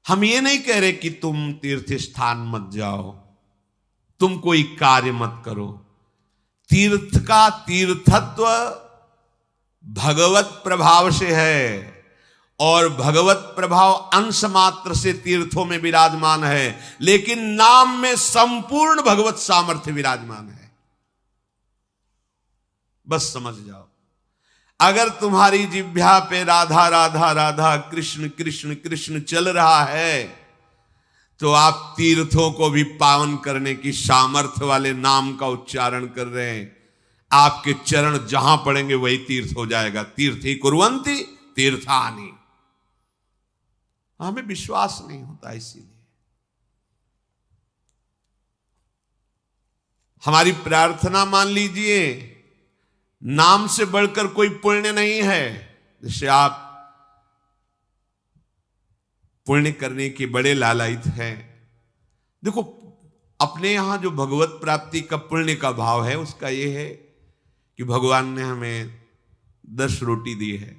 हम ये नहीं कह रहे कि तुम तीर्थ स्थान मत जाओ, तुम कोई कार्य मत करो। तीर्थ का तीर्थत्व भगवत प्रभाव से है, और भगवत प्रभाव अंश मात्र से तीर्थों में विराजमान है, लेकिन नाम में संपूर्ण भगवत सामर्थ्य विराजमान है। बस समझ जाओ। अगर तुम्हारी जिह्वा पे राधा राधा राधा कृष्ण कृष्ण कृष्ण चल रहा है, तो आप तीर्थों को भी पावन करने की सामर्थ्य वाले नाम का उच्चारण कर रहे हैं। आपके चरण जहां पड़ेंगे वही तीर्थ हो जाएगा। तीर्थी कुर्वन्ति तीर्थानि। हमें विश्वास नहीं होता, इसीलिए हमारी प्रार्थना मान लीजिए, नाम से बढ़कर कोई पुण्य नहीं है। जैसे आप पुण्य करने के बड़े लालायित हैं। देखो, अपने यहां जो भगवत प्राप्ति का पुण्य का भाव है, उसका यह है कि भगवान ने हमें 10 रोटी दी है,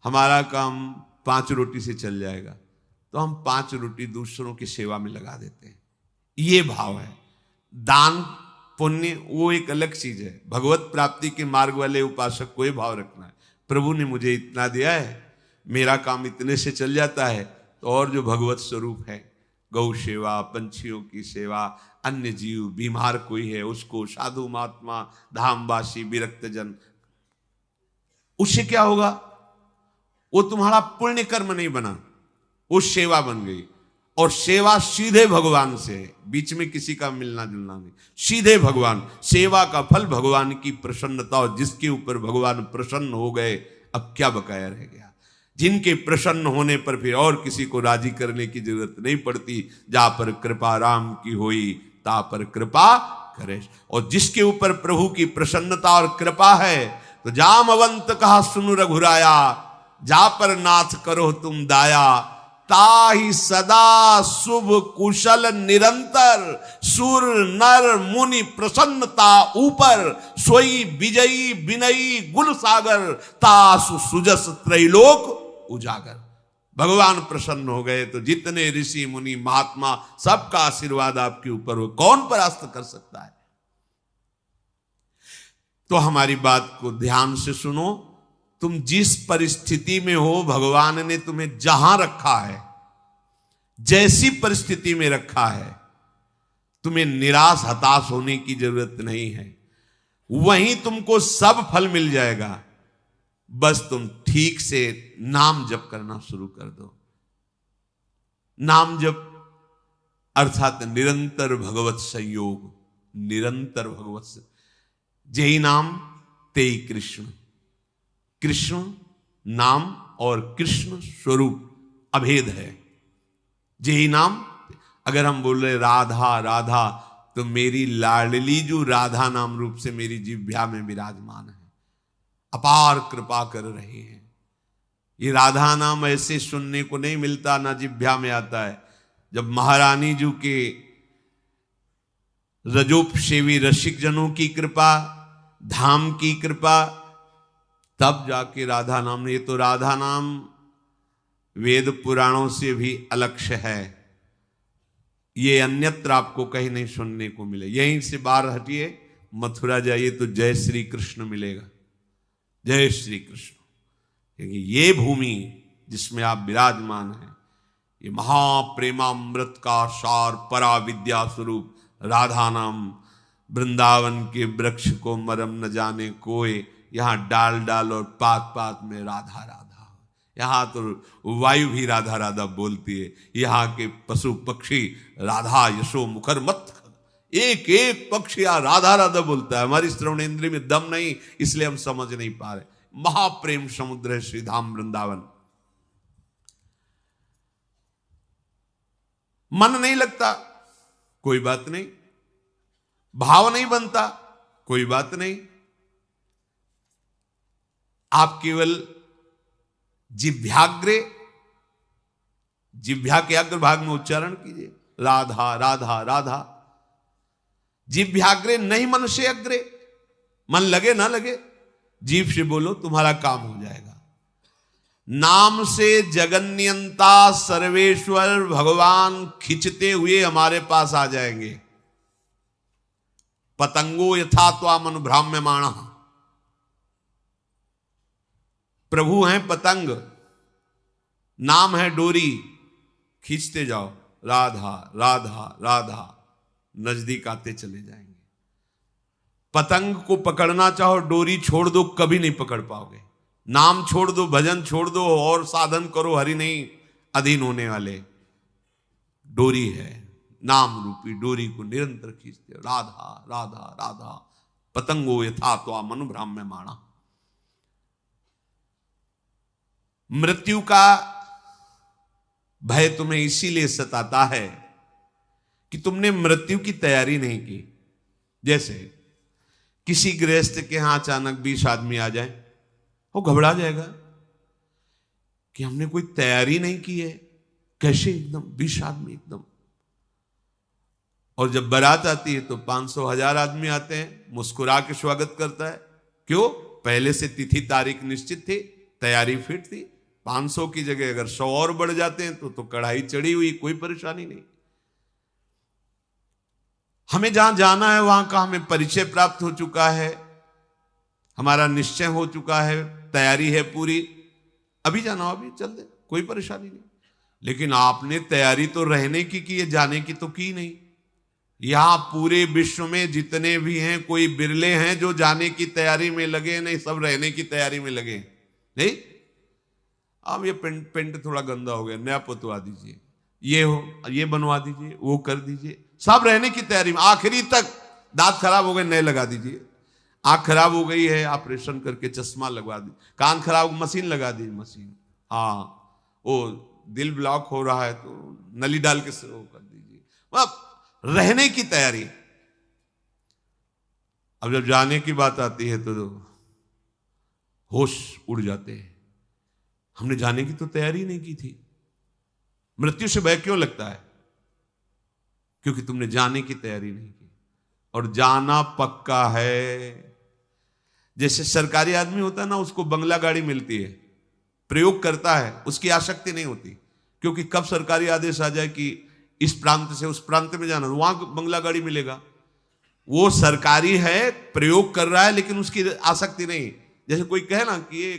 हमारा काम 5 रोटी से चल जाएगा, तो हम 5 रोटी दूसरों की सेवा में लगा देते हैं। ये भाव है। दान पुण्य वो एक अलग चीज है। भगवत प्राप्ति के मार्ग वाले उपासक को ये भाव रखना है, प्रभु ने मुझे इतना दिया है, मेरा काम इतने से चल जाता है, तो और जो भगवत स्वरूप है, गौ सेवा, पंछियों की सेवा, अन्य जीव, बीमार कोई है उसको, साधु महात्मा, धामवासी, विरक्त जन, उससे क्या होगा? वो तुम्हारा पुण्य कर्म नहीं बना, वो सेवा बन गई। और सेवा सीधे भगवान से है, बीच में किसी का मिलना जुलना नहीं, सीधे भगवान। सेवा का फल भगवान की प्रसन्नता, और जिसके ऊपर भगवान प्रसन्न हो गए, अब क्या बकाया रह गया? जिनके प्रसन्न होने पर फिर और किसी को राजी करने की जरूरत नहीं पड़ती। जा पर कृपा राम की होई, ता पर कृपा करे। और जिसके ऊपर प्रभु की प्रसन्नता और कृपा है, तो जामवंत कहा सुनु रघुराया, जा पर नाथ करो तुम दाया। ताहि सदा शुभ कुशल निरंतर, सुर नर मुनि प्रसन्नता ऊपर। सोई विजयी विनयी गुल सागर, तासु सुजस त्रैलोक उजागर। भगवान प्रसन्न हो गए तो जितने ऋषि मुनि महात्मा, सबका आशीर्वाद आपके ऊपर हो, कौन परास्त कर सकता है? तो हमारी बात को ध्यान से सुनो। तुम जिस परिस्थिति में हो, भगवान ने तुम्हें जहां रखा है, जैसी परिस्थिति में रखा है, तुम्हें निराश हताश होने की जरूरत नहीं है। वहीं तुमको सब फल मिल जाएगा। बस तुम ठीक से नाम जप करना शुरू कर दो। नाम जप अर्थात निरंतर भगवत संयोग, निरंतर भगवत से। जेहि नाम तेहि कृष्ण। कृष्ण नाम और कृष्ण स्वरूप अभेद है। जेहि नाम, अगर हम बोल रहे राधा राधा, तो मेरी लाडली जो राधा नाम रूप से मेरी जिह्वा में विराजमान है, अपार कृपा कर रहे हैं। ये राधा नाम ऐसे सुनने को नहीं मिलता, ना जिह्वा में आता है। जब महारानी जी के रजोपसेवी रसिक जनों की कृपा, धाम की कृपा, तब जाके राधा नाम ने। ये तो राधा नाम वेद पुराणों से भी अलक्ष्य है। ये अन्यत्र आपको कहीं नहीं सुनने को मिले। यहीं से बाहर हटिए, मथुरा जाइए तो जय श्री कृष्ण मिलेगा, जय श्री कृष्ण। क्योंकि ये भूमि जिसमें आप विराजमान हैं, ये महाप्रेमामृत का सार, परा विद्या स्वरूप राधा नाम। वृंदावन के वृक्ष को मरम न जाने कोई, यहां डाल डाल और पात पात में राधा राधा। यहां तो वायु भी राधा राधा बोलती है, यहां के पशु पक्षी राधा यशो मुखर मत, एक एक पक्षी राधा राधा बोलता है। हमारी श्रवण इंद्रिय में दम नहीं, इसलिए हम समझ नहीं पा रहे। महाप्रेम समुद्र है श्री धाम वृंदावन। मन नहीं लगता, कोई बात नहीं। भाव नहीं बनता, कोई बात नहीं। आप केवल जिह्वाग्रे, जिह्वा के अग्र भाग में उच्चारण कीजिए, राधा राधा राधा। जिह्वाग्रे नहीं मन से अग्रे। मन लगे ना लगे, जीभ से बोलो, तुम्हारा काम हो जाएगा। नाम से जगन्यंता सर्वेश्वर भगवान खिंचते हुए हमारे पास आ जाएंगे। पतंगो यथा त्वाम अनुभ्राम्यमाण, प्रभु हैं पतंग, नाम है डोरी, खींचते जाओ, राधा राधा राधा, नजदीक आते चले जाएंगे। पतंग को पकड़ना चाहो, डोरी छोड़ दो, कभी नहीं पकड़ पाओगे। नाम छोड़ दो, भजन छोड़ दो और साधन करो, हरि नहीं अधीन होने वाले। डोरी है, नाम रूपी डोरी को निरंतर खींचते हो, राधा राधा राधा, पतंगो यथा त्वाम अनुभ्राम्यमाण। मृत्यु का भय तुम्हें इसीलिए सताता है कि तुमने मृत्यु की तैयारी नहीं की। जैसे किसी गृहस्थ के यहां अचानक 20 आदमी आ जाए, वो घबरा जाएगा कि हमने कोई तैयारी नहीं की है, कैसे एकदम 20 आदमी एकदम। और जब बारात आती है तो 500-1000 आदमी आते हैं, मुस्कुरा के स्वागत करता है। क्यों? पहले से तिथि तारीख निश्चित थी, तैयारी फिट थी। 500 की जगह अगर 100 और बढ़ जाते हैं तो कढ़ाई चढ़ी हुई, कोई परेशानी नहीं। हमें जहां जाना है वहां का हमें परिचय प्राप्त हो चुका है, हमारा निश्चय हो चुका है, तैयारी है पूरी, अभी जाना हो अभी चल दे, कोई परेशानी नहीं। लेकिन आपने तैयारी तो रहने की है, जाने की तो की नहीं। यहां पूरे विश्व में जितने भी हैं, कोई बिरले हैं जो जाने की तैयारी में लगे, नहीं सब रहने की तैयारी में लगे। नहीं, अब ये पेंट थोड़ा गंदा हो गया, नया पोतवा दीजिए, ये हो ये बनवा दीजिए, वो कर दीजिए, सब रहने की तैयारी में। आखिरी तक दांत खराब हो गए, नए लगा दीजिए, आंख खराब हो गई है, ऑपरेशन करके चश्मा लगवा दी, कान खराब मशीन लगा दी, मशीन, हाँ वो दिल ब्लॉक हो रहा है तो नली डाल के वो कर दीजिए। अब रहने की तैयारी। अब जब जाने की बात आती है तो होश उड़ जाते हैं। हमने जाने की तो तैयारी नहीं की थी। मृत्यु से भय क्यों लगता है? क्योंकि तुमने जाने की तैयारी नहीं की। और जाना पक्का है। जैसे सरकारी आदमी होता है ना, उसको बंगला गाड़ी मिलती है, प्रयोग करता है, उसकी आसक्ति नहीं होती, क्योंकि कब सरकारी आदेश आ जाए कि इस प्रांत से उस प्रांत में जाना, वहां बंगला गाड़ी मिलेगा। वो सरकारी है, प्रयोग कर रहा है, लेकिन उसकी आसक्ति नहीं। जैसे कोई कहे ना कि ये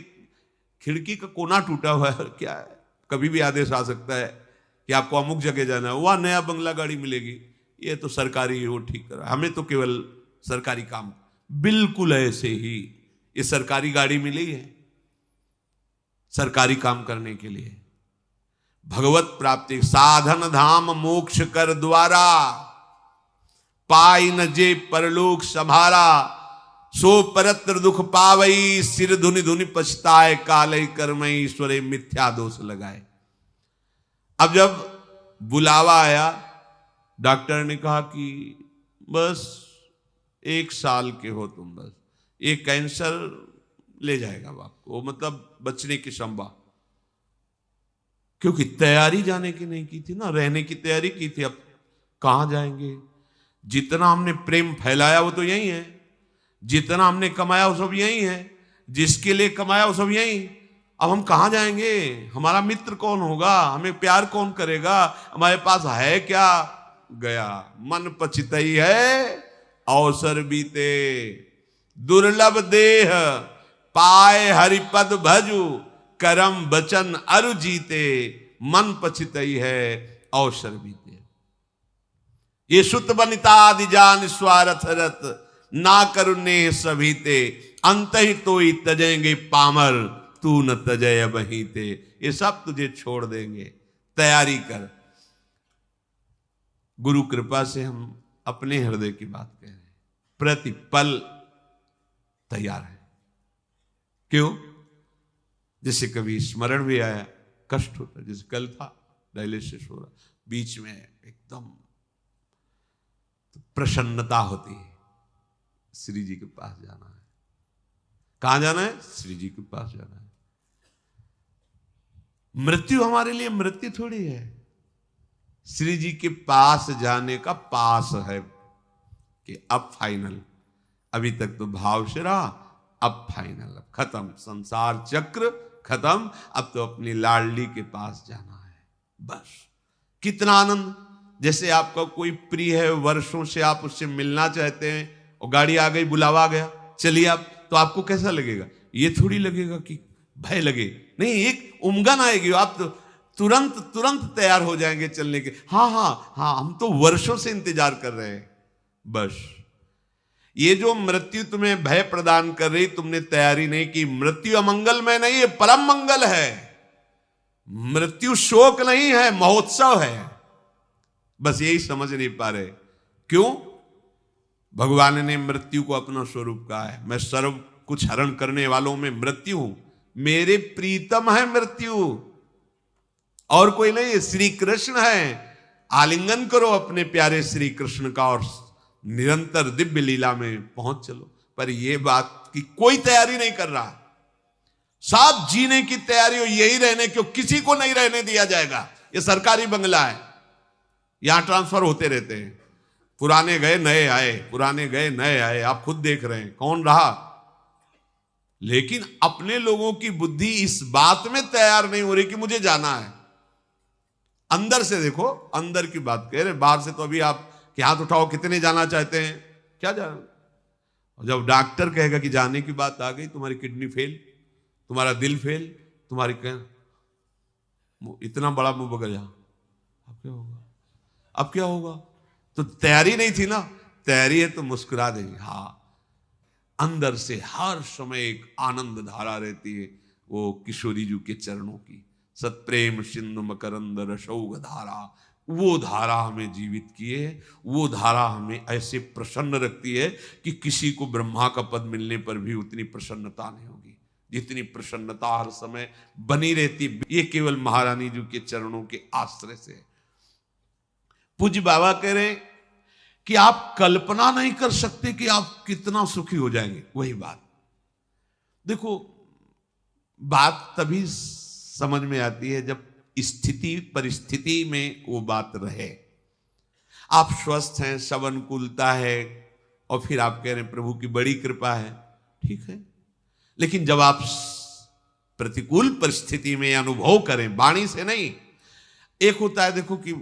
खिड़की का कोना टूटा हुआ है, क्या है, कभी भी आदेश आ सकता है कि आपको अमुक जगह जाना है, वहां नया बंगला गाड़ी मिलेगी, ये तो सरकारी वो ठीक कर रहा है, हमें तो केवल सरकारी काम। बिल्कुल ऐसे ही ये सरकारी गाड़ी मिली है सरकारी काम करने के लिए। भगवत प्राप्ति साधन धाम मोक्ष कर द्वारा, पाई न जे परलोक संभारा, सो परत्र दुख पावई, सिर धुनि धुनि पछताए, काले कर्मई ईश्वरे मिथ्या दोष लगाए। अब जब बुलावा आया, डॉक्टर ने कहा कि बस 1 साल के हो तुम, बस ये कैंसर ले जाएगा आपको, मतलब बचने की संभावना। क्योंकि तैयारी जाने की नहीं की थी ना, रहने की तैयारी की थी। अब कहां जाएंगे? जितना हमने प्रेम फैलाया वो तो यही है, जितना हमने कमाया वो सब यही है, जिसके लिए कमाया वो सब यही। अब हम कहां जाएंगे? हमारा मित्र कौन होगा? हमें प्यार कौन करेगा? हमारे पास है क्या? गया मन पछितई है अवसर बीते, दुर्लभ देह पाए हरिपद भजु, करम बचन अरु जीते, मन पछितई है अवसर बीते। ये सुत बनिता आदि जान स्वार्थ रत, ना करुणे सभीते, अंत ही तो ही तजेंगे पामर, तू न तजय बहीते। ये सब तुझे छोड़ देंगे, तैयारी कर। गुरु कृपा से हम अपने हृदय की बात कह रहे हैं, प्रतिपल तैयार है। क्यों? जैसे कभी स्मरण भी आया, कष्ट होता, जैसे कल था डायलिसिस हो रहा, बीच में एकदम प्रसन्नता होती है, श्री जी के पास जाना है। कहां जाना है? श्री जी के पास जाना है। मृत्यु हमारे लिए मृत्यु थोड़ी है, श्री जी के पास जाने का पास है कि अब फाइनल। अभी तक तो भाव से रहा, अब फाइनल, अब खत्म, संसार चक्र खत्म, अब तो अपनी लाडली के पास जाना है। बस कितना आनंद। जैसे आपका कोई प्रिय है, वर्षों से आप उससे मिलना चाहते हैं और गाड़ी आ गई, बुलावा आ गया, चलिए आप, तो आपको कैसा लगेगा? ये थोड़ी लगेगा कि भय लगे, नहीं, एक उमगन आएगी, आप तो तुरंत तुरंत तैयार हो जाएंगे चलने के। हाँ हाँ हाँ, हम तो वर्षों से इंतजार कर रहे हैं। बस ये जो मृत्यु तुम्हें भय प्रदान कर रही, तुमने तैयारी नहीं की। मृत्यु अमंगल में नहीं है, परम मंगल है। मृत्यु शोक नहीं है, महोत्सव है। बस यही समझ नहीं पा रहे। क्यों? भगवान ने मृत्यु को अपना स्वरूप कहा है। मैं सर्व कुछ हरण करने वालों में मृत्यु हूं, मेरे प्रीतम है मृत्यु, और कोई नहीं, श्री कृष्ण है। आलिंगन करो अपने प्यारे श्री कृष्ण का और निरंतर दिव्य लीला में पहुंच चलो। पर यह बात की कोई तैयारी नहीं कर रहा। सब जीने की तैयारी हो, यही रहने क्यों, किसी को नहीं रहने दिया जाएगा। यह सरकारी बंगला है, यहां ट्रांसफर होते रहते हैं, पुराने गए नए आए, पुराने गए नए आए, आप खुद देख रहे हैं कौन रहा। लेकिन अपने लोगों की बुद्धि इस बात में तैयार नहीं हो रही कि मुझे जाना है। अंदर से देखो, अंदर की बात कह रहे, बाहर से तो अभी आप कि हाथ उठाओ कितने जाना चाहते हैं, क्या जाना। जब डॉक्टर कहेगा कि जाने की बात आ गई, तुम्हारी किडनी फेल, तुम्हारा दिल फेल, तुम्हारी इतना बड़ा मुंह बगल जा, अब क्या होगा, अब क्या होगा। तो तैयारी नहीं थी ना, तैयारी है तो मुस्कुरा देंगे। हाँ, अंदर से हर समय एक आनंद धारा रहती है, वो किशोरी जी के चरणों की। सत्प्रेम सिंधु मकरंद रसौघ धारा, वो धारा हमें जीवित किए, वो धारा हमें ऐसे प्रसन्न रखती है कि किसी को ब्रह्मा का पद मिलने पर भी उतनी प्रसन्नता नहीं होगी जितनी प्रसन्नता हर समय बनी रहती। ये केवल महारानी जी के चरणों के आश्रय से। पूज्य बाबा कह रहे हैं कि आप कल्पना नहीं कर सकते कि आप कितना सुखी हो जाएंगे। वही बात देखो, बात तभी समझ में आती है जब स्थिति परिस्थिति में वो बात रहे। आप स्वस्थ हैं, सब अनुकूलता है, और फिर आप कह रहे हैं प्रभु की बड़ी कृपा है, ठीक है। लेकिन जब आप प्रतिकूल परिस्थिति में अनुभव करें, वाणी से नहीं, एक होता है देखो कि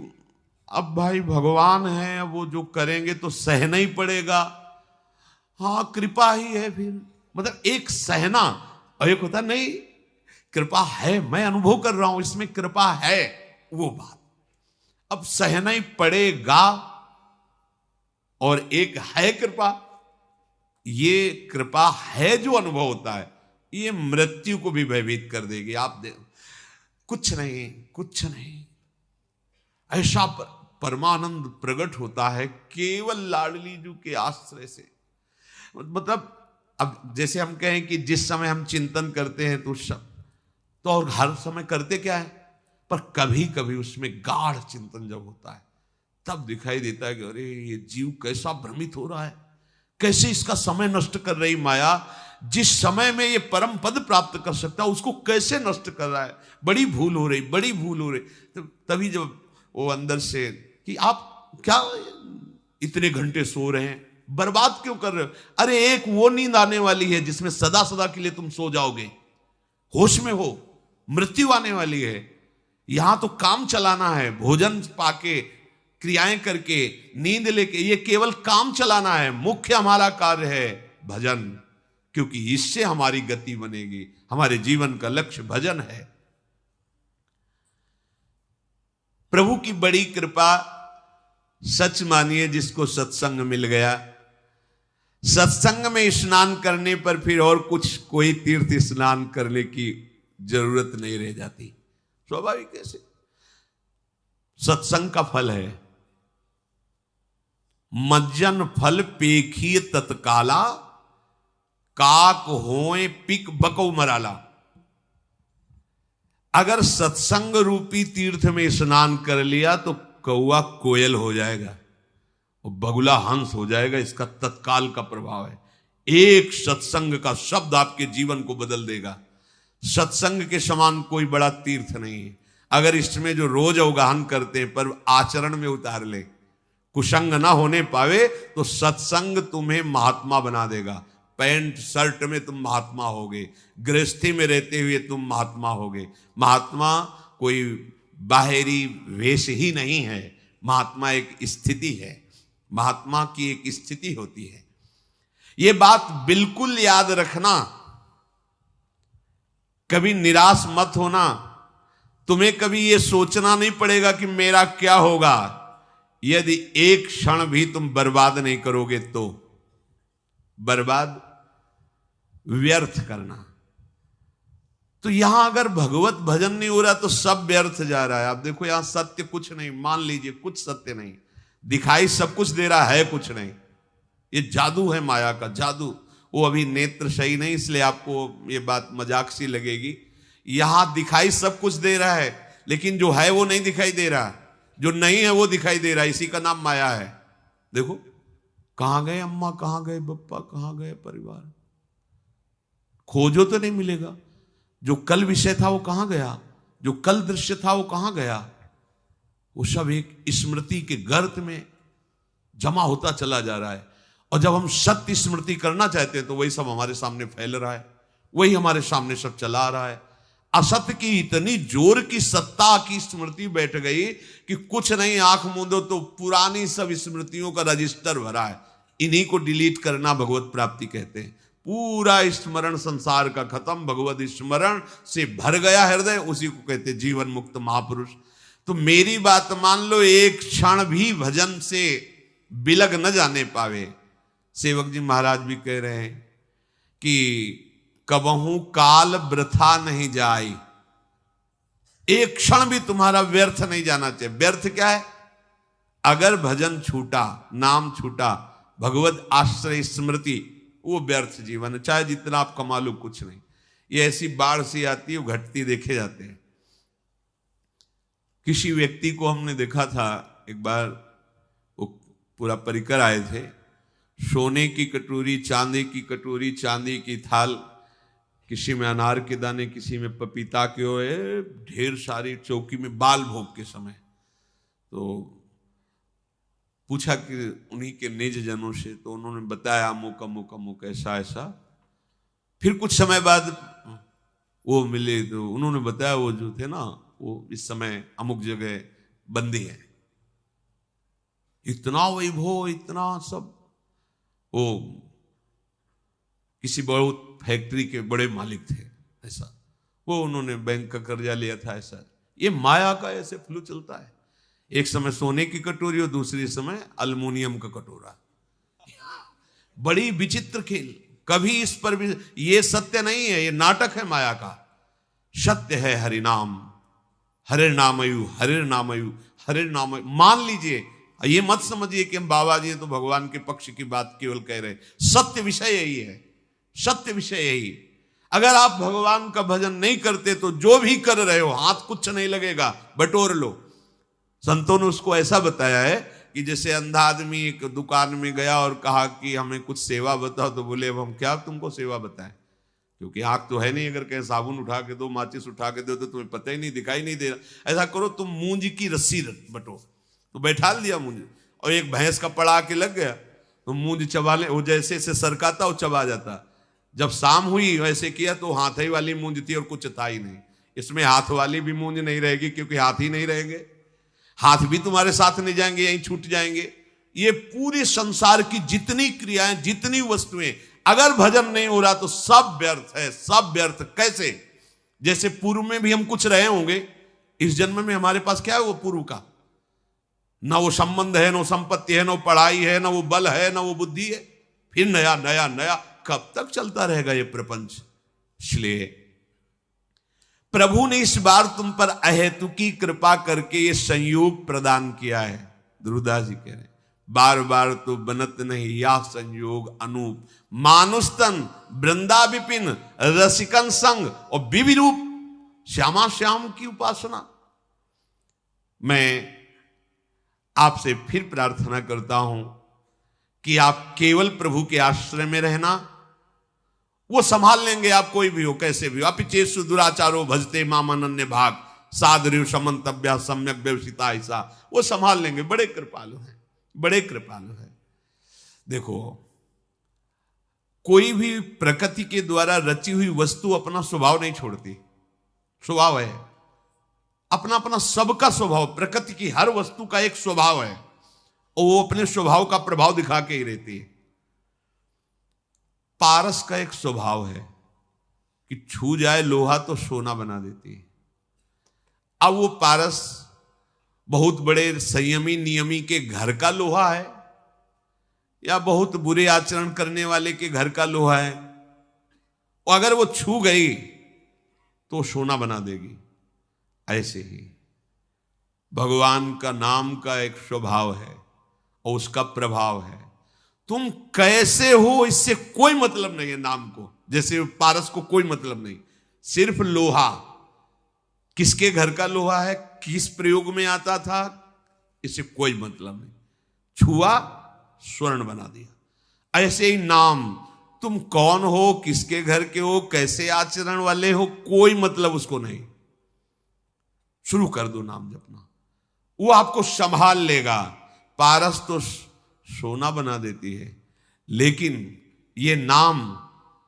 अब भाई भगवान है, वो जो करेंगे तो सहना ही पड़ेगा, हाँ कृपा ही है, फिर मतलब एक सहना, और एक होता नहीं कृपा है, मैं अनुभव कर रहा हूं इसमें कृपा है, वो बात। अब सहना ही पड़ेगा, और एक है कृपा, ये कृपा है जो अनुभव होता है, ये मृत्यु को भी भयभीत कर देगी। आप देख, कुछ नहीं, कुछ नहीं, ऐसा परमानंद प्रकट होता है केवल लाडली जी के आश्रय से। मतलब अब जैसे हम कहें कि जिस समय हम चिंतन करते हैं तो सब तो, और हर समय करते क्या है, पर कभी कभी उसमें गाढ़ चिंतन जब होता है तब दिखाई देता है कि अरे ये जीव कैसा भ्रमित हो रहा है, कैसे इसका समय नष्ट कर रही माया, जिस समय में ये परम पद प्राप्त कर सकता है उसको कैसे नष्ट कर रहा है। बड़ी भूल हो रही, बड़ी भूल हो रही। तो तभी जब वो अंदर से कि आप क्या इतने घंटे सो रहे हैं, बर्बाद क्यों कर रहे हो। अरे एक वो नींद आने वाली है जिसमें सदा सदा के लिए तुम सो जाओगे, होश में हो, मृत्यु आने वाली है। यहां तो काम चलाना है, भोजन पाके, क्रियाएं करके, नींद लेके, ये केवल काम चलाना है। मुख्य हमारा कार्य है भजन, क्योंकि इससे हमारी गति बनेगी। हमारे जीवन का लक्ष्य भजन है। प्रभु की बड़ी कृपा, सच मानिए जिसको सत्संग मिल गया, सत्संग में स्नान करने पर फिर और कुछ कोई तीर्थ स्नान करने की जरूरत नहीं रह जाती। स्वाभाविक कैसे, सत्संग का फल है। मज्जन फल पेखिए तत्काला, काक होए पिक बको मराला। अगर सत्संग रूपी तीर्थ में स्नान कर लिया तो कौआ कोयल हो जाएगा और बगुला हंस हो जाएगा। इसका तत्काल का प्रभाव है। एक सत्संग का शब्द आपके जीवन को बदल देगा। सत्संग के समान कोई बड़ा तीर्थ नहीं है। अगर इसमें जो रोज अवगाहन करते हैं पर आचरण में उतार ले, कुसंग ना होने पावे, तो सत्संग तुम्हें महात्मा बना देगा। पैंट शर्ट में तुम महात्मा होगे, गृहस्थी में रहते हुए तुम महात्मा होगे। महात्मा कोई बाहरी वेश ही नहीं है, महात्मा एक स्थिति है, महात्मा की एक स्थिति होती है। ये बात बिल्कुल याद रखना, कभी निराश मत होना। तुम्हें कभी ये सोचना नहीं पड़ेगा कि मेरा क्या होगा। यदि एक क्षण भी तुम बर्बाद नहीं करोगे तो बर्बाद व्यर्थ करना। तो यहां अगर भगवत भजन नहीं हो रहा तो सब व्यर्थ जा रहा है। आप देखो यहां सत्य कुछ नहीं, मान लीजिए कुछ सत्य नहीं, दिखाई सब कुछ दे रहा है, कुछ नहीं। ये जादू है, माया का जादू। वो अभी नेत्र सही नहीं, इसलिए आपको ये बात मजाक सी लगेगी। यहां दिखाई सब कुछ दे रहा है, लेकिन जो है वो नहीं दिखाई दे रहा, जो नहीं है वो दिखाई दे रहा है। इसी का नाम माया है। देखो कहां गए अम्मा, कहां गए पप्पा, कहां गए परिवार, खोजो तो नहीं मिलेगा। जो कल विषय था वो कहां गया, जो कल दृश्य था वो कहां गया। वो सब एक स्मृति के गर्त में जमा होता चला जा रहा है। और जब हम सत्य स्मृति करना चाहते हैं तो वही सब हमारे सामने फैल रहा है, वही हमारे सामने सब चला रहा है। असत्य की इतनी जोर की सत्ता की स्मृति बैठ गई कि कुछ नहीं, आंख मूंदो तो पुरानी सब स्मृतियों का रजिस्टर भरा है। इन्हीं को डिलीट करना भगवत प्राप्ति कहते हैं। पूरा स्मरण संसार का खत्म, भगवत स्मरण से भर गया हृदय, उसी को कहते जीवन मुक्त महापुरुष। तो मेरी बात मान लो, एक क्षण भी भजन से बिलग न जाने पावे। सेवक जी महाराज भी कह रहे हैं कि कबहू काल वृथा नहीं जाए, एक क्षण भी तुम्हारा व्यर्थ नहीं जाना चाहिए। व्यर्थ क्या है? अगर भजन छूटा, नाम छूटा, भगवत आश्रय स्मृति, वो व्यर्थ जीवन है। चाहे जितना आप कमा लो, कुछ नहीं। ये ऐसी बाढ़ सी आती है, घटती देखे जाते हैं। किसी व्यक्ति को हमने देखा था एक बार, वो पूरा परिकर आए थे, सोने की कटोरी, चांदी की कटोरी, चांदी की थाल, किसी में अनार के दाने, किसी में पपीता के हुए, ढेर सारी चौकी में बाल भोग के समय। तो पूछा कि उन्हीं के निज जनों से, तो उन्होंने बताया अमुक अमुक अमुक ऐसा ऐसा। फिर कुछ समय बाद वो मिले तो उन्होंने बताया वो जो थे ना, वो इस समय अमुक जगह बंदी है। इतना वैभव, इतना सब। वो किसी बहुत फैक्ट्री के बड़े मालिक थे ऐसा, वो उन्होंने बैंक का कर्जा लिया था ऐसा। ये माया का ऐसे फ्लू चलता है। एक समय सोने की कटोरी और दूसरे समय अल्युमिनियम का कटोरा। बड़ी विचित्र खेल। कभी इस पर भी, ये सत्य नहीं है, ये नाटक है माया का। सत्य है हरिनाम, हरे नामयु, हरे नामयु, हरे नामयु। मान लीजिए, ये मत समझिए कि हम बाबा जी तो भगवान के पक्ष की बात केवल कह रहे। सत्य विषय यही है, सत्य विषय यही। अगर आप भगवान का भजन नहीं करते तो जो भी कर रहे हो, हाथ कुछ नहीं लगेगा, बटोर लो। संतों ने उसको ऐसा बताया है कि जैसे अंधा आदमी एक दुकान में गया और कहा कि हमें कुछ सेवा बताओ, तो बोले अब हम क्या तुमको सेवा बताएं, क्योंकि आंख तो है नहीं। अगर कहीं साबुन उठा के दो, माचिस उठा के दो, तो तुम्हें पता ही नहीं, दिखाई नहीं दे रहा। ऐसा करो, तुम मूंज की रस्सी बटो, तो बैठा दिया मूंज, और एक भैंस का पड़ा के लग गया, तो मूंज चबा ले, वो जैसे से सरकाता वो चबा जाता। जब शाम हुई वैसे किया तो हाथ ही वाली मूंज थी और कुछ था ही नहीं। इसमें हाथ वाली भी मूंज नहीं रहेगी, क्योंकि हाथ ही नहीं रहेंगे, हाथ भी तुम्हारे साथ नहीं जाएंगे, यहीं छूट जाएंगे। ये पूरे संसार की जितनी क्रियाएं, जितनी वस्तुएं, अगर भजन नहीं हो रहा तो सब व्यर्थ है, सब व्यर्थ। कैसे? जैसे पूर्व में भी हम कुछ रहे होंगे, इस जन्म में हमारे पास क्या है वो पूर्व का? ना वो संबंध है, ना संपत्ति है, ना पढ़ाई है, ना वो बल है, ना वो बुद्धि है। फिर नया नया नया, कब तक चलता रहेगा ये प्रपंच? इसलिए प्रभु ने इस बार तुम पर अहेतुकी कृपा करके ये संयोग प्रदान किया है। ध्रुवदास जी कह रहे हैं, बार बार तो बनत नहीं या संयोग अनूप, मानुस्तन वृंदा विपिन रसिकन संग और विविरूप श्यामा श्याम की उपासना। मैं आपसे फिर प्रार्थना करता हूं कि आप केवल प्रभु के आश्रय में रहना, वो संभाल लेंगे। आप कोई भी हो, कैसे भी हो। अपिचेषु दुराचारो भजते मामनन्य भाग, सादृव समन्तव्या सम्यक व्यवसिता, ऐसा वो संभाल लेंगे। बड़े कृपालु हैं, बड़े कृपालु हैं। देखो, कोई भी प्रकृति के द्वारा रची हुई वस्तु अपना स्वभाव नहीं छोड़ती। स्वभाव है अपना अपना, सबका स्वभाव, प्रकृति की हर वस्तु का एक स्वभाव है और वो अपने स्वभाव का प्रभाव दिखा के ही रहती है। पारस का एक स्वभाव है कि छू जाए लोहा तो सोना बना देती है। अब वो पारस बहुत बड़े संयमी नियमी के घर का लोहा है या बहुत बुरे आचरण करने वाले के घर का लोहा है, और अगर वो छू गई तो सोना बना देगी। ऐसे ही भगवान का नाम का एक स्वभाव है और उसका प्रभाव है। तुम कैसे हो इससे कोई मतलब नहीं है नाम को, जैसे पारस को कोई मतलब नहीं। सिर्फ लोहा, किसके घर का लोहा है, किस प्रयोग में आता था, इससे कोई मतलब नहीं। छुआ स्वर्ण बना दिया। ऐसे ही नाम, तुम कौन हो, किसके घर के हो, कैसे आचरण वाले हो, कोई मतलब उसको नहीं। शुरू कर दो नाम जपना, वो आपको संभाल लेगा। पारस तो सोना बना देती है, लेकिन ये नाम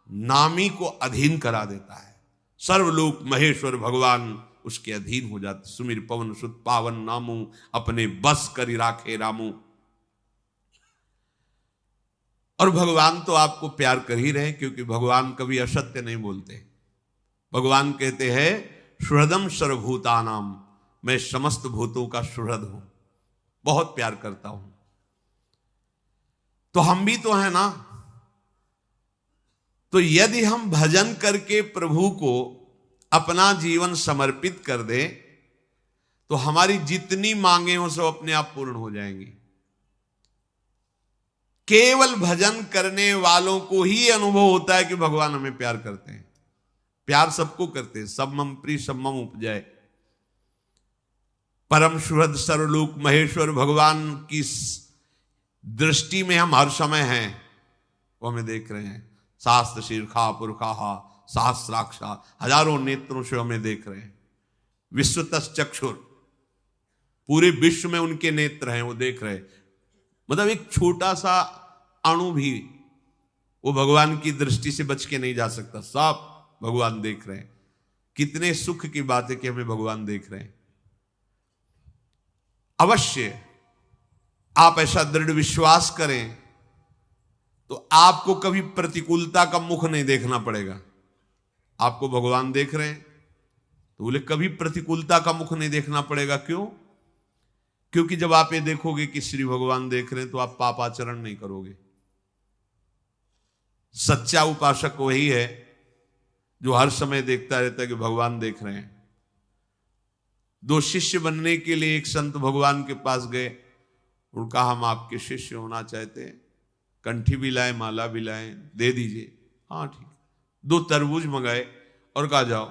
नामी को अधीन करा देता है। सर्वलोक महेश्वर भगवान उसके अधीन हो जाते। सुमिर पवन सुत पावन नामू, अपने बस करी राखे रामू। और भगवान तो आपको प्यार कर ही रहे, क्योंकि भगवान कभी असत्य नहीं बोलते। भगवान कहते हैं सुहृदम सर्वभूतानाम, मैं समस्त भूतों का सुहृद हूं, बहुत प्यार करता हूं। तो हम भी तो हैं ना। तो यदि हम भजन करके प्रभु को अपना जीवन समर्पित कर दें तो हमारी जितनी मांगे हो सब अपने आप पूर्ण हो जाएंगी। केवल भजन करने वालों को ही अनुभव होता है कि भगवान हमें प्यार करते हैं। प्यार सबको करते हैं, सब मम प्रिय सब मम उपजाए। परम सुहृद सर्वलोक महेश्वर भगवान की दृष्टि में हम हर समय हैं, वो हमें देख रहे हैं। शास्त्र शीर्षा पुरखा सहस्राक्षा, हजारों नेत्रों से हमें देख रहे हैं। विश्वतस् चक्षुर, पूरे विश्व में उनके नेत्र हैं, वो देख रहे हैं। मतलब एक छोटा सा अणु भी वो भगवान की दृष्टि से बच के नहीं जा सकता, सब भगवान देख रहे हैं। कितने सुख की बात है कि हमें भगवान देख रहे हैं। अवश्य आप ऐसा दृढ़ विश्वास करें तो आपको कभी प्रतिकूलता का मुख नहीं देखना पड़ेगा। आपको भगवान देख रहे हैं तो बोले कभी प्रतिकूलता का मुख नहीं देखना पड़ेगा। क्यों? क्योंकि जब आप ये देखोगे कि श्री भगवान देख रहे हैं तो आप पाप आचरण नहीं करोगे। सच्चा उपासक वही है जो हर समय देखता रहता है कि भगवान देख रहे हैं। दो शिष्य बनने के लिए एक संत भगवान के पास गए, उनका हम आपके शिष्य होना चाहते हैं, कंठी भी लाए माला भी लाए, दे दीजिए। हाँ ठीक। 2 तरबूज मंगाए और कहा जाओ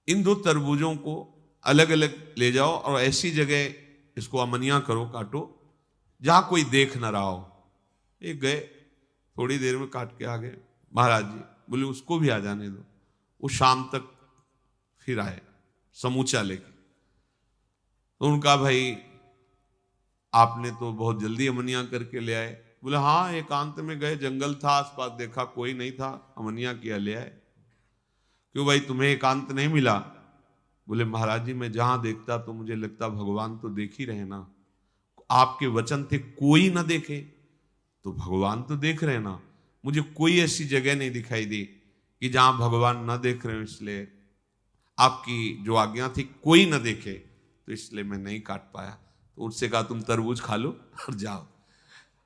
इन 2 तरबूजों को अलग अलग ले जाओ और ऐसी जगह इसको अमनिया करो, काटो जहां कोई देख ना रहा हो। एक गए, थोड़ी देर में काट के आ गए। महाराज जी बोले उसको भी आ जाने दो। वो शाम तक फिर आए समूचा लेके। तो उनका भाई आपने तो बहुत जल्दी अमनिया करके ले आए। बोले हाँ, एकांत में गए, जंगल था आसपास, देखा कोई नहीं था, अमनिया किया ले आए। क्यों भाई तुम्हें एकांत नहीं मिला? बोले महाराज जी मैं जहां देखता तो मुझे लगता भगवान तो देख ही रहे ना। आपके वचन थे कोई ना देखे, तो भगवान तो देख रहे ना। मुझे कोई ऐसी जगह नहीं दिखाई दी कि जहां भगवान ना देख रहे हो, इसलिए आपकी जो आज्ञा थी कोई ना देखे, तो इसलिए मैं नहीं काट पाया। तो उससे कहा तुम तरबूज खा लो और जाओ।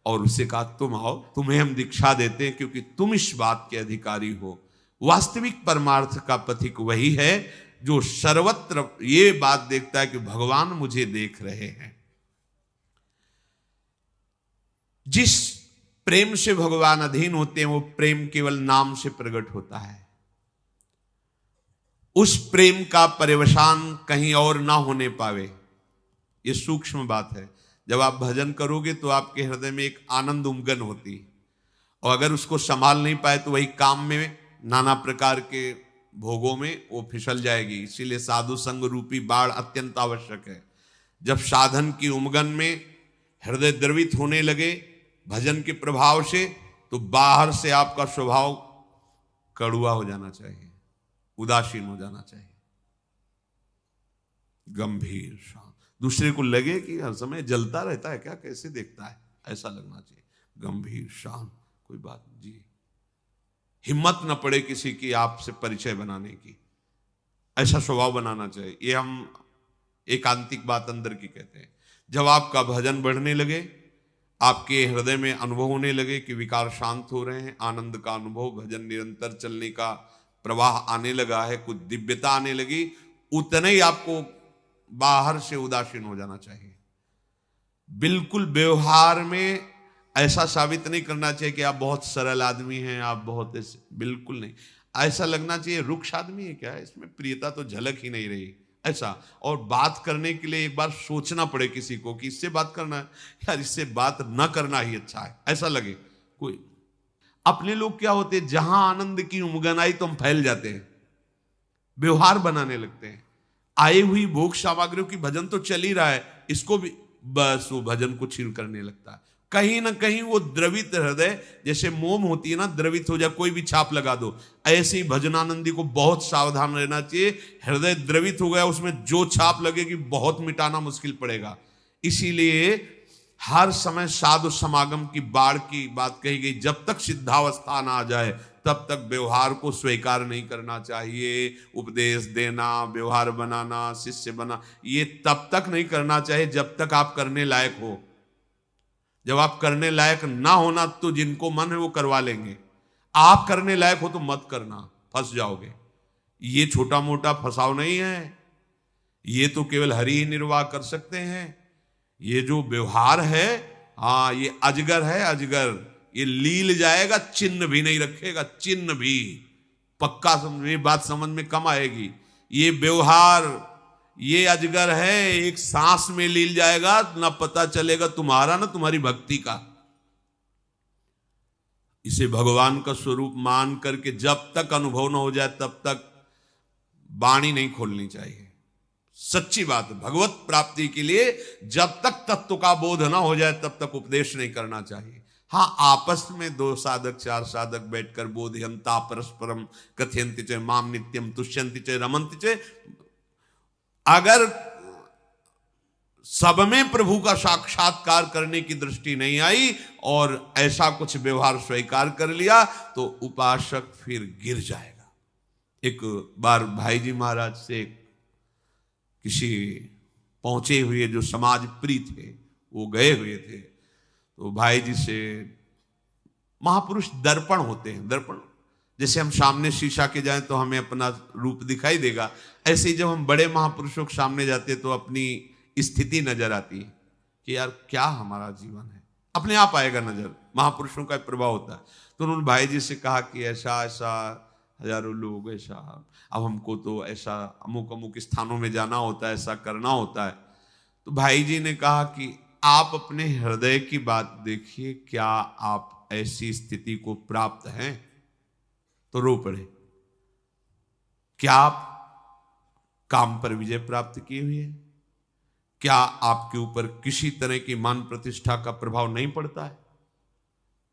और उससे कहा तुम आओ, तुम्हें हम दीक्षा देते हैं क्योंकि तुम इस बात के अधिकारी हो। वास्तविक परमार्थ का पथिक वही है जो सर्वत्र ये बात देखता है कि भगवान मुझे देख रहे हैं। जिस प्रेम से भगवान अधीन होते हैं वो प्रेम केवल नाम से प्रकट होता है। उस प्रेम का परिवसान कहीं और ना होने पावे, ये सूक्ष्म बात है। जब आप भजन करोगे तो आपके हृदय में एक आनंद उमगन होती है, और अगर उसको संभाल नहीं पाए तो वही काम में नाना प्रकार के भोगों में वो फिसल जाएगी। इसीलिए साधु संग रूपी बाढ़ अत्यंत आवश्यक है। जब साधन की उमगन में हृदय द्रवित होने लगे भजन के प्रभाव से, तो बाहर से आपका स्वभाव कड़ुआ हो जाना चाहिए, उदासीन हो जाना चाहिए, गंभीर शांत। दूसरे को लगे कि हर समय जलता रहता है क्या, कैसे देखता है, ऐसा लगना चाहिए, गंभीर शांत, कोई बात जी। हिम्मत न पड़े किसी की आपसे परिचय बनाने की, ऐसा स्वभाव बनाना चाहिए। ये हम एकांतिक बात अंदर की कहते हैं। जब आपका भजन बढ़ने लगे, आपके हृदय में अनुभव होने लगे कि विकार शांत हो रहे हैं, आनंद का अनुभव, भजन निरंतर चलने का प्रवाह आने लगा है, कुछ दिव्यता आने लगी, उतने ही आपको बाहर से उदासीन हो जाना चाहिए। बिल्कुल व्यवहार में ऐसा साबित नहीं करना चाहिए कि आप बहुत सरल आदमी हैं, आप बहुत ऐसे, बिल्कुल नहीं। ऐसा लगना चाहिए रुक्ष आदमी है क्या, इसमें प्रियता तो झलक ही नहीं रही, ऐसा। और बात करने के लिए एक बार सोचना पड़े किसी को कि इससे बात करना है यार, इससे बात न करना ही अच्छा है, ऐसा लगे कोई। अपने लोग क्या होते हैं, जहां आनंद की उमगन आई तो हम फैल जाते हैं, व्यवहार बनाने लगते हैं। आई हुई भोग सामग्रियों की भजन तो चल ही रहा है, इसको भी बस वो भजन को छीन करने लगता है। कहीं ना कहीं वो द्रवित हृदय, जैसे मोम होती है ना, द्रवित हो जाए, कोई भी छाप लगा दो, ऐसे ही भजनानंदी को बहुत सावधान रहना चाहिए। हृदय द्रवित हो गया, उसमें जो छाप लगेगी बहुत मिटाना मुश्किल पड़ेगा। इसीलिए हर समय साधु समागम की बाढ़ की बात कही गई। जब तक सिद्धावस्था ना आ जाए तब तक व्यवहार को स्वीकार नहीं करना चाहिए। उपदेश देना, व्यवहार बनाना, शिष्य बना, ये तब तक नहीं करना चाहिए जब तक आप करने लायक हो। जब आप करने लायक ना होना तो जिनको मन है वो करवा लेंगे, आप करने लायक हो तो मत करना, फंस जाओगे। ये छोटा मोटा फंसाव नहीं है, ये तो केवल हरि ही निर्वाह कर सकते हैं। ये जो व्यवहार है, हाँ, ये अजगर है, अजगर, ये लील जाएगा, चिन्ह भी नहीं रखेगा, चिन्ह भी पक्का समझ, बात समझ में कम आएगी। ये व्यवहार, ये अजगर है, एक सांस में लील जाएगा, ना पता चलेगा तुम्हारा ना तुम्हारी भक्ति का। इसे भगवान का स्वरूप मान करके जब तक अनुभव न हो जाए तब तक वाणी नहीं खोलनी चाहिए। सच्ची बात है, भगवत प्राप्ति के लिए जब तक तत्व का बोध ना हो जाए तब तक उपदेश नहीं करना चाहिए। हाँ, आपस में 2 साधक 4 साधक बैठकर बोधयंता परस्परम कथयन्ति च माम नित्यम तुष्यन्ति च रमन्ति च, अगर सब में प्रभु का साक्षात्कार करने की दृष्टि नहीं आई और ऐसा कुछ व्यवहार स्वीकार कर लिया तो उपासक फिर गिर जाएगा। एक बार भाई जी महाराज से किसी पहुंचे हुए जो समाज प्रिय थे वो गए हुए थे, तो भाई जी से, महापुरुष दर्पण होते हैं, दर्पण जैसे हम सामने शीशा के जाएं तो हमें अपना रूप दिखाई देगा, ऐसे ही जब हम बड़े महापुरुषों के सामने जाते तो अपनी स्थिति नजर आती है कि यार क्या हमारा जीवन है, अपने आप आएगा नजर, महापुरुषों का प्रभाव होता है। तो उन्होंने भाई जी से कहा कि ऐसा ऐसा हजारों लोग, ऐसा अब हमको तो ऐसा अमुक अमुक स्थानों में जाना होता है, ऐसा करना होता है। तो भाई जी ने कहा कि आप अपने हृदय की बात देखिए, क्या आप ऐसी स्थिति को प्राप्त हैं? तो रो पड़े। क्या आप काम पर विजय प्राप्त किए हुए हैं? क्या आपके ऊपर किसी तरह की मान प्रतिष्ठा का प्रभाव नहीं पड़ता है?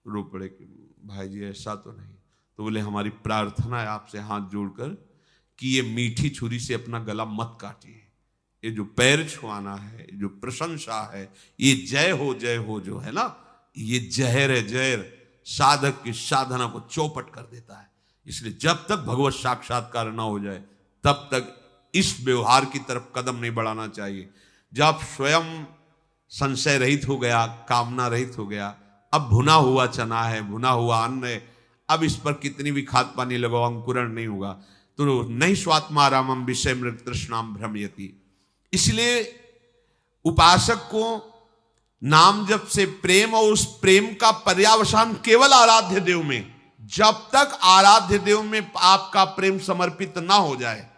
रो पड़े कि भाई जी ऐसा तो नहीं। तो बोले हमारी प्रार्थना है आपसे हाथ जोड़कर कि ये मीठी छुरी से अपना गला मत काटिए। ये जो पैर छुआना है, जो प्रशंसा है, ये जय हो जो है ना, ये जहर है, जहर साधक की साधना को चौपट कर देता है। इसलिए जब तक भगवत साक्षात्कार ना हो जाए तब तक इस व्यवहार की तरफ कदम नहीं बढ़ाना चाहिए। जब स्वयं संशय रहित हो गया, कामना रहित हो गया, अब भुना हुआ चना है, भुना हुआ अन्न है, अब इस पर कितनी भी खाद पानी लगाओ अंकुरण नहीं होगा। तो नहीं स्वात्मारामम विषय मृग तृष्णाम भ्रमयति। इसलिए उपासक को नाम जप से प्रेम, और उस प्रेम का पर्यावसान केवल आराध्य देव में, जब तक आराध्य देव में आपका प्रेम समर्पित ना हो जाए,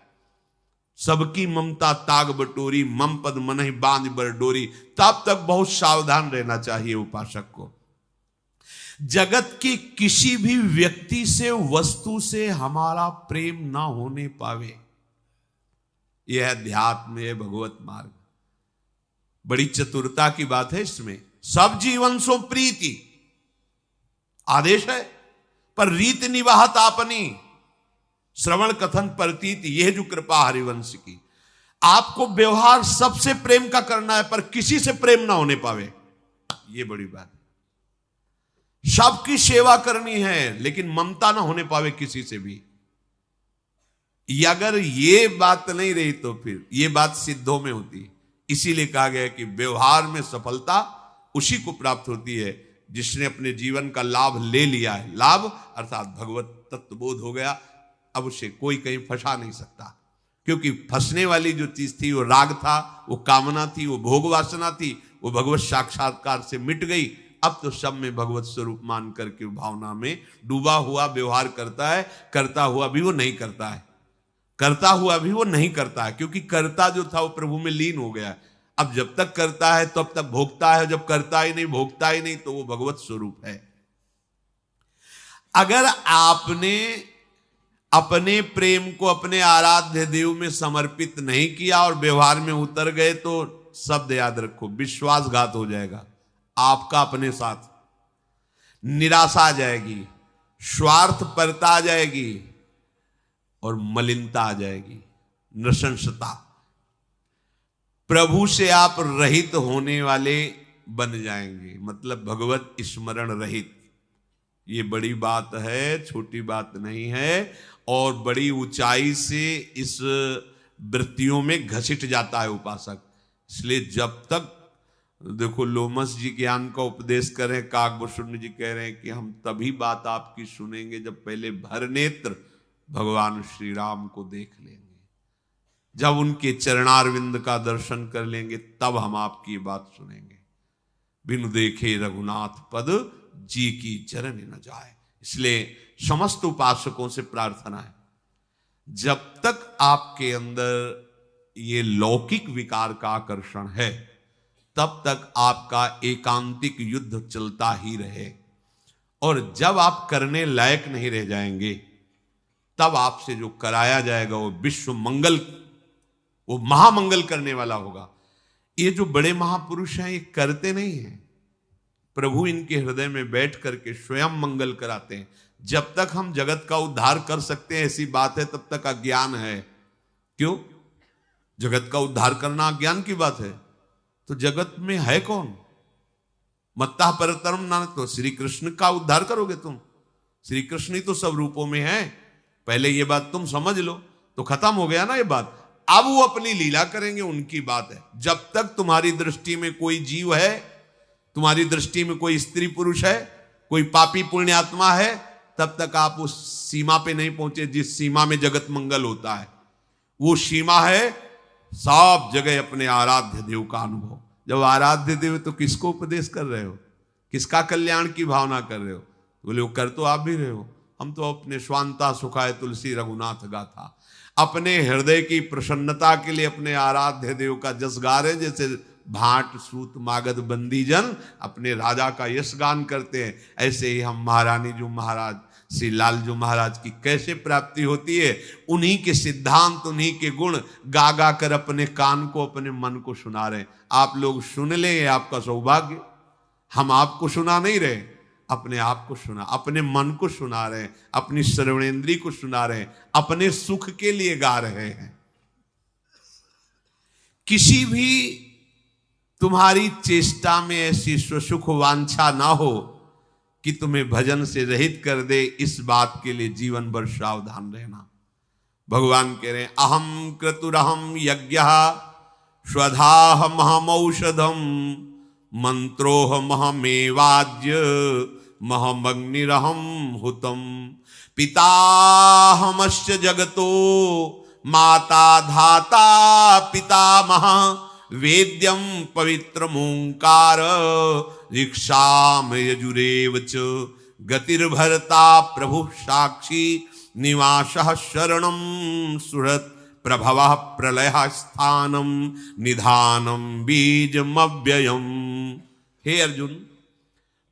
सबकी ममता ताग बटोरी, मम पद मनहि बांध बर डोरी, तब तक बहुत सावधान रहना चाहिए उपासक को। जगत की किसी भी व्यक्ति से, वस्तु से हमारा प्रेम ना होने पावे, यह अध्यात्म है, भगवत मार्ग। बड़ी चतुरता की बात है इसमें। सब जीवन सो प्रीति, आदेश है। पर रीत निवाहत आपनी, श्रवण कथन प्रतीत, यह जो कृपा हरिवंश की। आपको व्यवहार सबसे प्रेम का करना है, पर किसी से प्रेम ना होने पावे, यह बड़ी बात है। सबकी सेवा करनी है, लेकिन ममता ना होने पावे किसी से भी। अगर ये बात नहीं रही तो फिर ये बात सिद्धों में होती है। इसीलिए कहा गया कि व्यवहार में सफलता उसी को प्राप्त होती है जिसने अपने जीवन का लाभ ले लिया है। लाभ अर्थात भगवत तत्वबोध हो गया, अब उसे कोई कहीं फंसा नहीं सकता। क्योंकि फंसने वाली जो चीज थी वो राग था, वो कामना थी, वो भोग वासना थी, वो भगवत साक्षात्कार से मिट गई। अब तो सब में भगवत स्वरूप मान करके भावना में डूबा हुआ व्यवहार करता है। करता हुआ भी वो नहीं करता है, करता हुआ भी वो नहीं करता है, क्योंकि करता जो था वो प्रभु में लीन हो गया है। अब जब तक करता है तब तक भोगता है, जब करता ही नहीं, भोगता ही नहीं, तो वो भगवत स्वरूप है। अगर आपने अपने प्रेम को अपने आराध्य देव में समर्पित नहीं किया और व्यवहार में उतर गए, तो शब्द याद रखो, विश्वासघात हो जाएगा आपका अपने साथ। निराशा आ जाएगी, स्वार्थपरता आ जाएगी और मलिनता आ जाएगी, नृशंसता। प्रभु से आप रहित होने वाले बन जाएंगे, मतलब भगवत स्मरण रहित। ये बड़ी बात है, छोटी बात नहीं है, और बड़ी ऊंचाई से इस वृत्तियों में घसीट जाता है उपासक। इसलिए जब तक देखो लोमस जी ज्ञान का उपदेश करें, काकभूषण जी कह रहे हैं कि हम तभी बात आपकी सुनेंगे जब पहले भर नेत्र भगवान श्री राम को देख लेंगे, जब उनके चरणारविंद का दर्शन कर लेंगे, तब हम आपकी बात सुनेंगे। बिनु देखे रघुनाथ पद जी की चरण न जाए। इसलिए समस्त उपासकों से प्रार्थना है, जब तक आपके अंदर ये लौकिक विकार का आकर्षण है, तब तक आपका एकांतिक युद्ध चलता ही रहे। और जब आप करने लायक नहीं रह जाएंगे, तब आपसे जो कराया जाएगा वो विश्व मंगल, वो महामंगल करने वाला होगा। ये जो बड़े महापुरुष हैं, ये करते नहीं हैं, प्रभु इनके हृदय में बैठ करके स्वयं मंगल कराते हैं। जब तक हम जगत का उद्धार कर सकते हैं ऐसी बात है, तब तक अज्ञान है। क्यों? जगत का उद्धार करना अज्ञान की बात है। तो जगत में है कौन? मत्ता परतरम ना, तो श्री कृष्ण का उद्धार करोगे तुम। श्री कृष्ण ही तो सब रूपों में है। पहले ये बात तुम समझ लो, तो खत्म हो गया ना ये बात। अब वो अपनी लीला करेंगे, उनकी बात है। जब तक तुम्हारी दृष्टि में कोई जीव है, तुम्हारी दृष्टि में कोई स्त्री पुरुष है, कोई पापी पुण्यात्मा है, तब तक आप उस सीमा पे नहीं पहुंचे जिस सीमा में जगत मंगल होता है। वो सीमा है सब जगह अपने आराध्य देव का अनुभव। जब आराध्य देव, तो किसको उपदेश कर रहे हो, किसका कल्याण की भावना कर रहे हो? बोले वो कर तो आप भी रहे हो, हम तो अपने स्वांता सुखाए तुलसी रघुनाथ गाथा, अपने हृदय की प्रसन्नता के लिए अपने आराध्य देव का जस गा रहे। जैसे भाट सूत मागध बंदी जन अपने राजा का यश गान करते हैं, ऐसे ही हम महारानी जो महाराज श्री लालजू महाराज की कैसे प्राप्ति होती है, उन्हीं के सिद्धांत, उन्हीं के गुण गा गा कर अपने कान को, अपने मन को सुना रहे हैं। आप लोग सुन लें, आपका सौभाग्य। हम आपको सुना नहीं रहे, अपने आप को सुना, अपने मन को सुना रहे हैं, अपनी श्रवणेंद्री को सुना रहे हैं, अपने सुख के लिए गा रहे हैं। किसी भी तुम्हारी चेष्टा में ऐसी स्वसुख वांछा ना हो कि तुम्हें भजन से रहित कर दे, इस बात के लिए जीवन भर सावधान रहना। भगवान कह रहे हैं, अहम क्रतुरहम यज्ञ स्वधाह महमौषधम मंत्रोह महमेवाज्य महमग्निरहम हुतम पिताहमश्च जगतो माता धाता पितामह वेद्यम पवित्रमोंकार ऋक्षाम यजुरेव च गतिर्भरता प्रभु साक्षी निवासः शरणं सुहृत् प्रभवः प्रलयः स्थानम निधानम बीजमव्ययम्। हे अर्जुन,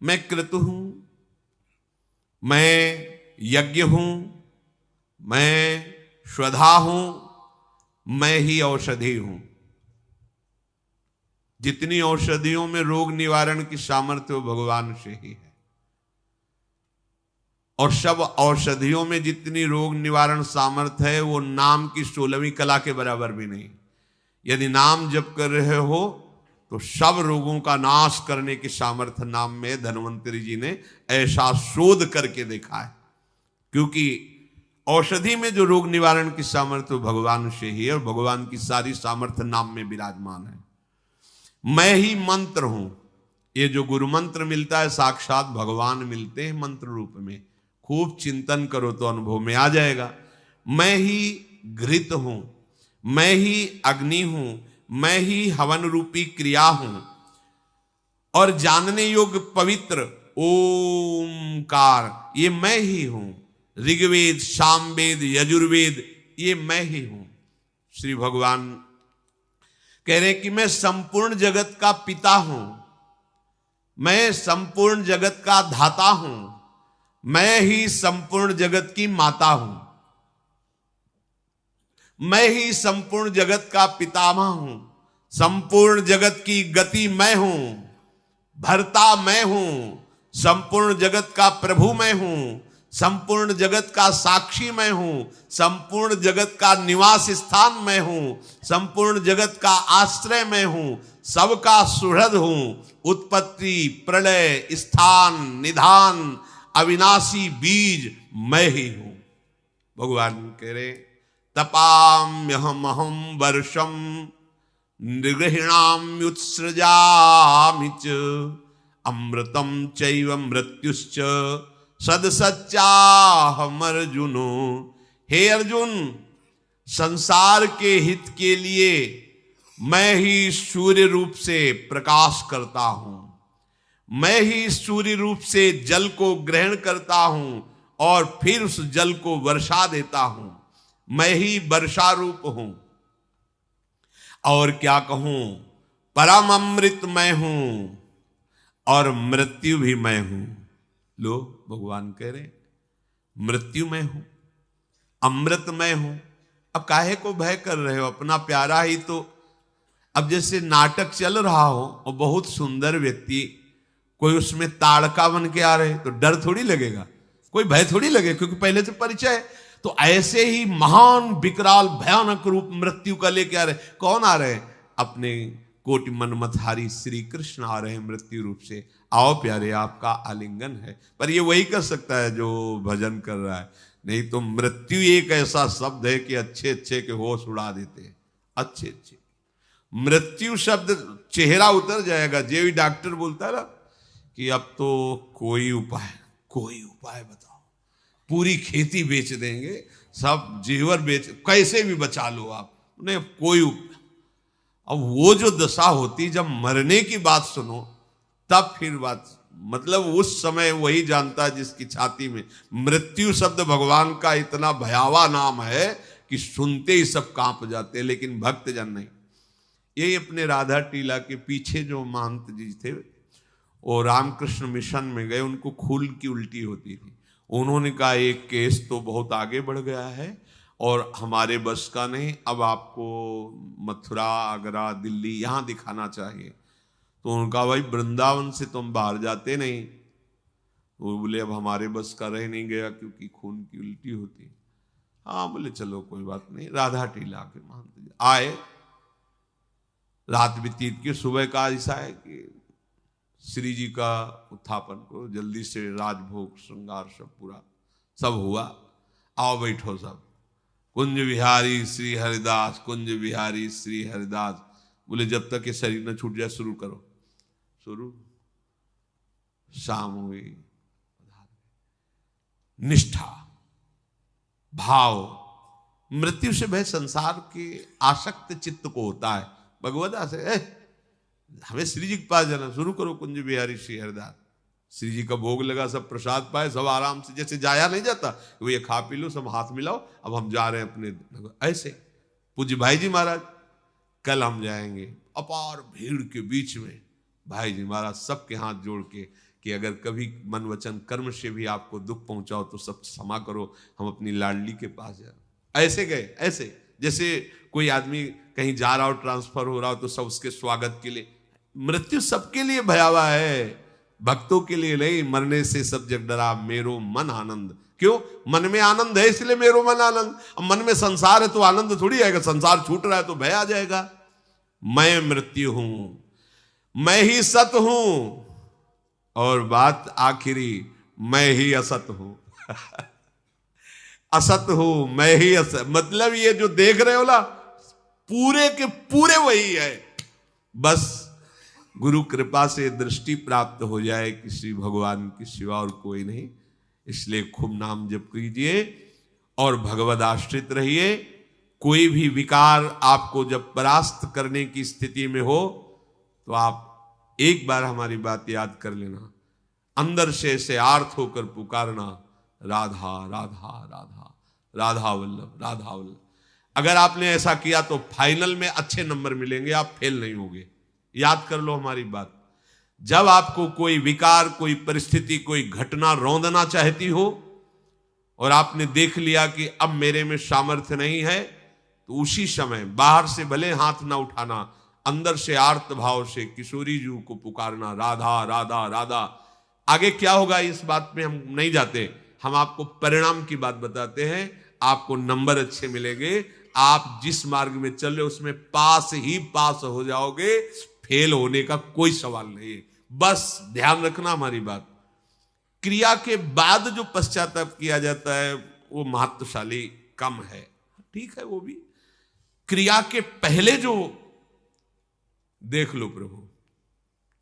मैं क्रतु हूं, मैं यज्ञ हूं, मैं स्वधा हूं, मैं ही औषधि हूं। जितनी औषधियों में रोग निवारण की सामर्थ्य वो भगवान से ही है। और सब औषधियों में जितनी रोग निवारण सामर्थ्य है वो नाम की 16वीं कला के बराबर भी नहीं। यदि नाम जप कर रहे हो तो सब रोगों का नाश करने की सामर्थ्य नाम में धन्वंतरी जी ने ऐसा शोध करके देखा है। क्योंकि औषधि में जो रोग निवारण की सामर्थ्य भगवान से ही है, और भगवान की सारी सामर्थ्य नाम में विराजमान है। मैं ही मंत्र हूं, ये जो गुरु मंत्र मिलता है साक्षात भगवान मिलते हैं मंत्र रूप में। खूब चिंतन करो तो अनुभव में आ जाएगा। मैं ही घृत हूं, मैं ही अग्नि हूं, मैं ही हवन रूपी क्रिया हूं, और जानने योग्य पवित्र ओमकार ये मैं ही हूं। ऋग्वेद, सामवेद, यजुर्वेद ये मैं ही हूं। श्री भगवान कह रहे कि मैं संपूर्ण जगत का पिता हूं, मैं संपूर्ण जगत का धाता हूं, मैं ही संपूर्ण जगत की माता हूं, मैं ही संपूर्ण जगत का पितामह हूं, संपूर्ण जगत की गति मैं हूं, भर्ता मैं हूं, संपूर्ण जगत का प्रभु मैं हूं, संपूर्ण जगत का साक्षी मैं हूं, संपूर्ण जगत का निवास स्थान मैं हूं, संपूर्ण जगत का आश्रय मैं हूं, सबका सुहृद हूं, उत्पत्ति प्रलय स्थान निधान अविनाशी बीज मैं ही हूं। भगवान कह रहे तपाम्यहमहं वर्षम निर्गृहिणाम्युत्सृजामि च अमृतम चैव मृत्युश्च सदसच्चाहम अर्जुनो। हे अर्जुन, संसार के हित के लिए मैं ही सूर्य रूप से प्रकाश करता हूं, मैं ही सूर्य रूप से जल को ग्रहण करता हूं और फिर उस जल को वर्षा देता हूं। मैं ही वर्षा रूप हूं। और क्या कहूं, परम अमृत मैं हूं और मृत्यु भी मैं हूं। लो भगवान कह रहे मृत्यु मैं हूं, अमृत मैं हूं। अब काहे को भय कर रहे हो, अपना प्यारा ही तो। अब जैसे नाटक चल रहा हो और बहुत सुंदर व्यक्ति कोई उसमें ताड़का बन के आ रहे तो डर थोड़ी लगेगा, कोई भय थोड़ी लगेगा, क्योंकि पहले से परिचय है। तो ऐसे ही महान विकराल भयानक रूप मृत्यु का लेके आ रहे। कौन आ रहे? अपने कोटि मनमथारी श्री कृष्ण आ रहे हैं मृत्यु रूप से। आओ प्यारे, आपका आलिंगन है। पर ये वही कर सकता है जो भजन कर रहा है, नहीं तो मृत्यु एक ऐसा शब्द है कि अच्छे अच्छे के होश उड़ा देते हैं। अच्छे अच्छे मृत्यु शब्द चेहरा उतर जाएगा। जे भी डॉक्टर बोलता है ना कि अब तो कोई उपाय बताओ, पूरी खेती बेच देंगे, सब जेवर बेच, कैसे भी बचा लो आप, उन्हें कोई उपाय। अब वो जो दशा होती जब मरने की बात सुनो तब फिर बात, मतलब उस समय वही जानता है जिसकी छाती में मृत्यु शब्द भगवान का इतना भयावह नाम है कि सुनते ही सब कांप जाते हैं, लेकिन भक्त जन नहीं। यही अपने राधा टीला के पीछे जो महंत जी थे वो रामकृष्ण मिशन में गए, उनको खून की उल्टी होती थी। उन्होंने कहा एक केस तो बहुत आगे बढ़ गया है और हमारे बस का नहीं, अब आपको मथुरा आगरा दिल्ली यहाँ दिखाना चाहिए। तो उनका भाई वृंदावन से तुम बाहर जाते नहीं। वो बोले अब हमारे बस का रह नहीं गया क्योंकि खून की उल्टी होती। हाँ बोले चलो कोई बात नहीं। राधा टीला के महंत आए, रात व्यतीत की, सुबह का ऐसा है कि श्री जी का उत्थापन को जल्दी से राजभोग श्रृंगार सब पूरा सब हुआ। आओ बैठो सब। कुंज बिहारी श्री हरिदास, कुंज बिहारी श्री हरिदास। बोले जब तक ये शरीर न छूट जाए शुरू करो। शुरू शाम हुई। निष्ठा भाव, मृत्यु से भय संसार के आसक्त चित्त को होता है। भगवदा से हमें श्री जी के पास जाना, शुरू करो कुंज बिहारी श्री हरिदास। श्री जी का भोग लगा, सब प्रसाद पाए, सब आराम से, जैसे जाया नहीं जाता वो ये खा पी लो, सब हाथ मिलाओ, अब हम जा रहे हैं अपने। ऐसे पूज्य भाई जी महाराज कल हम जाएंगे। अपार भीड़ के बीच में भाई जी महाराज सबके हाथ जोड़ के कि अगर कभी मन वचन कर्म से भी आपको दुख पहुंचाओ तो सब क्षमा करो, हम अपनी लाडली के पास जाए। ऐसे गए, ऐसे जैसे कोई आदमी कहीं जा रहा हो, ट्रांसफर हो रहा हो तो सब उसके स्वागत के लिए। मृत्यु सबके लिए भयावह है, भक्तों के लिए नहीं, मरने से सब जग डरा मेरो मन आनंद। क्यों? मन में आनंद है इसलिए मेरो मन आनंद। अब मन में संसार है तो आनंद थोड़ी आएगा, संसार छूट रहा है तो भय आ जाएगा। मैं मृत्यु हूं, मैं ही सत हूं, और बात आखिरी, मैं ही असत हूं। असत हूं, मैं ही असत, मतलब ये जो देख रहे हो ना पूरे के पूरे वही है। बस गुरु कृपा से दृष्टि प्राप्त हो जाए किसी भगवान की सिवा और कोई नहीं। इसलिए खूब नाम जप कीजिए और भगवद आश्रित रहिए। कोई भी विकार आपको जब परास्त करने की स्थिति में हो तो आप एक बार हमारी बात याद कर लेना, अंदर से ऐसे आर्त होकर पुकारना, राधा राधा राधा, राधा वल्लभ राधा वल्लभ। अगर आपने ऐसा किया तो फाइनल में अच्छे नंबर मिलेंगे, आप फेल नहीं होंगे। याद कर लो हमारी बात। जब आपको कोई विकार, कोई परिस्थिति, कोई घटना रौंदना चाहती हो और आपने देख लिया कि अब मेरे में सामर्थ्य नहीं है, तो उसी समय बाहर से भले हाथ ना उठाना, अंदर से आर्त भाव से किशोरी जी को पुकारना, राधा राधा राधा। आगे क्या होगा इस बात में हम नहीं जाते, हम आपको परिणाम की बात बताते हैं। आपको नंबर अच्छे मिलेंगे, आप जिस मार्ग में चल रहे उसमें पास ही पास हो जाओगे, फेल होने का कोई सवाल नहीं है। बस ध्यान रखना हमारी बात। क्रिया के बाद जो पश्चाताप किया जाता है वो महत्वशाली कम है, ठीक है, वो भी क्रिया के पहले जो देख लो प्रभु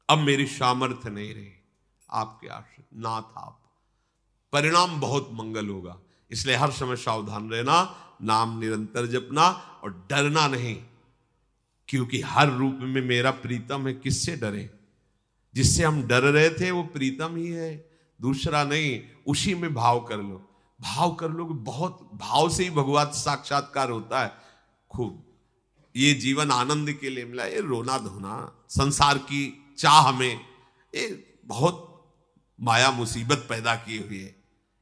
अब मेरी सामर्थ्य नहीं रही, आपके आश्रित नाथ आप, परिणाम बहुत मंगल होगा। इसलिए हर समय सावधान रहना, नाम निरंतर जपना और डरना नहीं, क्योंकि हर रूप में मेरा प्रीतम है। किससे डरे? जिससे हम डर रहे थे वो प्रीतम ही है, दूसरा नहीं। उसी में भाव कर लो, भाव कर लो, बहुत भाव से ही भगवत साक्षात्कार होता है। खूब ये जीवन आनंद के लिए मिला, ये रोना धोना संसार की चाह में ये बहुत माया मुसीबत पैदा की हुई है।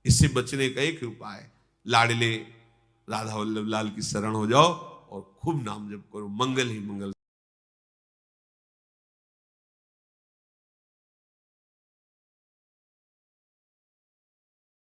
इससे बचने का एक उपाय, लाडले राधा वल्लभ लाल की शरण हो जाओ और खूब नाम जप करो, मंगल ही मंगल।